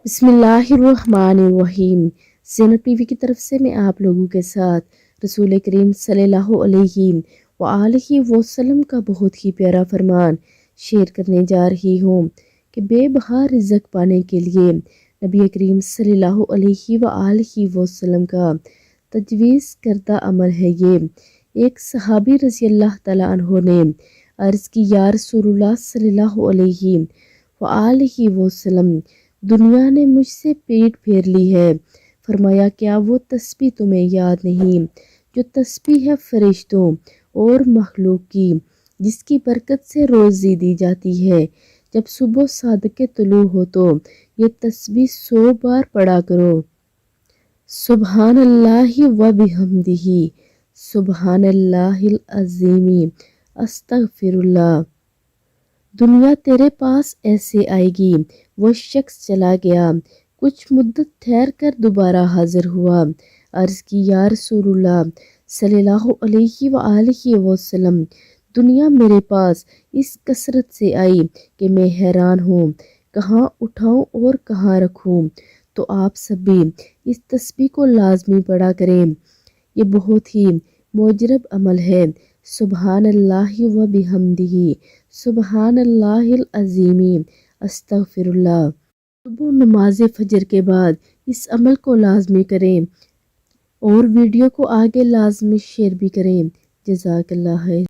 بسم اللہ الرحمن الرحیم۔ زینب ٹی وی کی طرف سے میں آپ لوگوں کے ساتھ رسول کریم صلی اللہ علیہ وآلہ وسلم کا بہت ہی پیارا فرمان شیئر کرنے جا رہی ہوں کہ بے بہا رزق پانے کے لیے نبی کریم صلی اللہ علیہ وآلہ وسلم کا تجویز کردہ عمل ہے یہ۔ ایک صحابی رضی اللہ تعالیٰ عنہ نے عرض کی یا رسول اللہ صلی اللہ علیہ وآلہ وسلم، دنیا نے مجھ سے پیٹ پھیر لی ہے۔ فرمایا کیا وہ تسبیح تمہیں یاد نہیں جو تسبیح ہے فرشتوں اور مخلوق کی، جس کی برکت سے روزی دی جاتی ہے۔ جب صبح صادق طلوع ہو تو یہ تسبیح 100 بار پڑھا کرو۔ سبحان اللہ و بحمدہ، سبحان اللہ العظیم، استغفر اللہ۔ دنیا تیرے پاس ایسے آئے گی، وہ شخص چلا گیا، کچھ مدت ٹھہر کر دوبارہ حاضر ہوا۔ عرض کی یا رسول اللہ صلی اللہ علیہ وآلہ وسلم، دنیا میرے پاس اس کثرت سے آئی کہ میں حیران ہوں، کہاں اٹھاؤں اور کہاں رکھوں۔ تو آپ سب بھی اس تسبیح کو لازمی پڑھا کریں، یہ بہت ہی معجرب عمل ہے۔ سبحان اللہ و بحمدہ، سبحان اللہ العظیم، استغفر اللہ۔ صبح نماز فجر کے بعد اس عمل کو لازمی کریں اور ویڈیو کو آگے لازمی شیئر بھی کریں۔ جزاک اللہ خیر۔